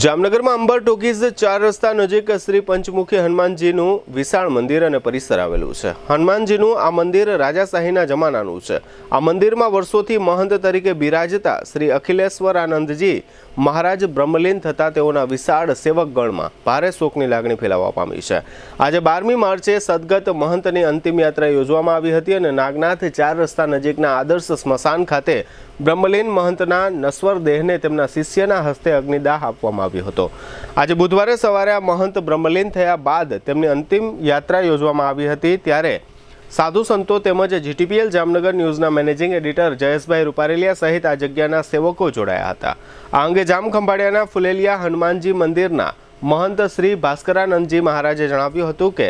જામનગરમાં અંબર ટોકીઝ 4 રસ્તા નજીક શ્રી પંચમુખી હનુમાનજીનું વિશાળ મંદિર અને પરિસર આવેલું છે। હનુમાનજીનું આ મંદિર રાજાશાહીના જમાનાનું છે। આ મંદિરમાં વર્ષોથી મહંત તરીકે બિરાજતા શ્રી અખિલેશ્વરાનંદજી મહારાજ બ્રહ્મલીન થતા તેઓના વિશાળ સેવકગણમાં ભારે શોકની લાગણી ફેલાવા પામી છે। આજે 12મી માર્ચે સદગત મહંતની અંતિમ યાત્રા યોજવામાં આવી હતી અને નાગનાથ 4 રસ્તા નજીકના આદર્શ સ્મશાન ખાતે બ્રહ્મલીન મહંતના નશ્વર દેહને તેમના શિષ્યના હસ્તે અગ્નિદાહ આપવામાં આવ્યો હતો। આજે બુધવારે સવારે આ મહંત બ્રહ્મલીન થયા બાદ તેમની અંતિમ યાત્રા યોજવામાં આવી હતી। ત્યારે સાધુ સંતો તેમજ જીટીપીએલ જામનગર ન્યૂઝના મેનેજિંગ એડિટર જયેશભાઈ રૂપારેલિયા સહિત આ જગ્યાના સેવકો જોડાયા હતા। આ અંગે જામખંભાળિયાના ફુલેલિયા હનુમાનજી મંદિરના મહંત શ્રી ભાસ્કરાનંદજી મહારાજે જણાવ્યું હતું કે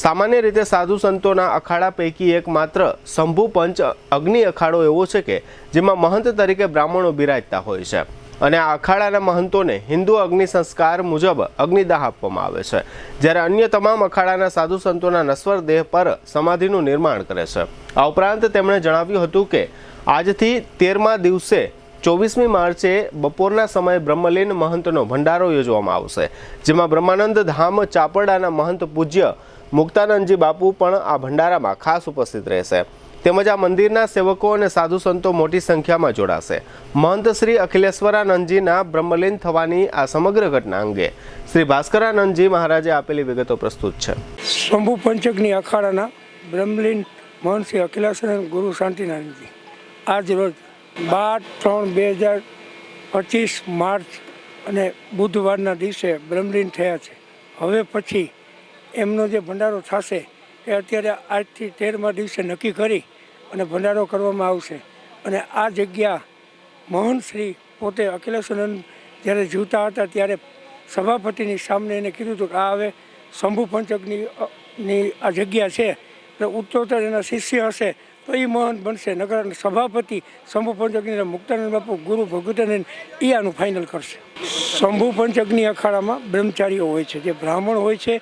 સામાન્ય રીતે સાધુ સંતોના અખાડા પૈકી એક માત્ર શંભુ પંચ અગ્નિ અખાડો એવો છે કે જેમાં મહંત તરીકે બ્રાહ્મણો બિરાજતા હોય છે અને આ અખાડાના મહંતોને હિન્દુ અગ્નિ સંસ્કાર મુજબ અગ્નિદાહ આપવામાં આવે છે, જ્યારે અન્ય તમામ અખાડાના સાધુ સંતોના નશ્વર દેહ પર સમાધિનું નિર્માણ કરે છે। આ ઉપરાંત તેમણે જણાવ્યું હતું કે આજથી 13મા દિવસે 24મી માર્ચે બપોરના સમયે બ્રહ્મલીન મહંતનો ભંડારો યોજવામાં આવશે, જેમાં બ્રહ્માનંદ ધામ ચાપરડાના મહંત પૂજ્ય મુક્તાનંદજી બાપુ પણ આ ભંડારામાં ખાસ ઉપસ્થિત રહેશે। તેમજ આ મંદિરના સેવકો અને સાધુ સંતો મોટી સંખ્યામાં જોડાશે। મહંત શ્રી અખિલેશ્વરાનંદજીના બ્રહ્મલીન થવાની આ સમગ્ર ઘટના અંગે શ્રી ભાસ્કરાનંદજી મહારાજે આપેલી વિગતો પ્રસ્તુત છે। શંભુ પંચકની અખાડાના બ્રહ્મલીન મહંત શ્રી અખિલેશ્વરાનંદ ગુરુ શાંતિનારાયણજી આજ રોજ 12/3/2025 માર્ચ અને બુધવારના દિવસે બ્રહ્મલીન થયા છે। હવે પછી એમનો જે ભંડારો થશે એ અત્યારે આજથી 13મા દિવસે નક્કી કરી અને ભંડારો કરવામાં આવશે। અને આ જગ્યા મહંત શ્રી પોતે અખિલેશ્વરાનંદ જ્યારે જીવતા હતા ત્યારે સભાપતિની સામે એને કીધું હતું કે આ હવે શંભુ પંચકની આ જગ્યા છે, એટલે ઉત્તરોત્તર એના શિષ્ય હશે તો એ મહંત બનશે, નગર સભાપતિ શંભુ પંચકની મુક્તાનંદ બાપુ ગુરુ ભગવતાનંદ એ આનું ફાઇનલ કરશે। શંભુ પંચકની અખાડામાં બ્રહ્મચારીઓ હોય છે, જે બ્રાહ્મણ હોય છે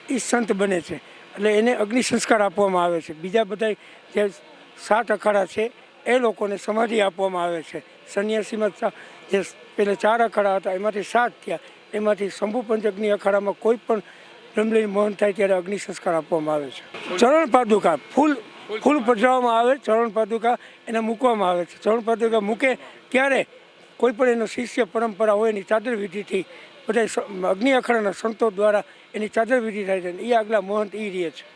એ સંત બને છે, એટલે એને અગ્નિ સંસ્કાર આપવામાં આવે છે। બીજા બધા જે 7 અખાડા છે એ લોકોને સમાધિ આપવામાં આવે છે। સંન્યાસીમાં જે પહેલાં 4 અખાડા હતા એમાંથી 7 થયા, એમાંથી શંભુ પંચકની અખાડામાં કોઈ પણ બ્રહ્મલીન મહંત થાય ત્યારે અગ્નિ સંસ્કાર આપવામાં આવે છે। ચરણ પાદુકા ફૂલ પધરાવવામાં આવે, ચરણ પાદુકા એને મૂકવામાં આવે છે। ચરણ પાદુકા મૂકે ત્યારે કોઈ પણ એનો શિષ્ય પરંપરા હોય એની ચાદર વિધિથી બધા અગ્નિ અખાડાના સંતો દ્વારા એની ચાદર વિધિ થાય છે, એ આગલા મહંત એ રહે છે।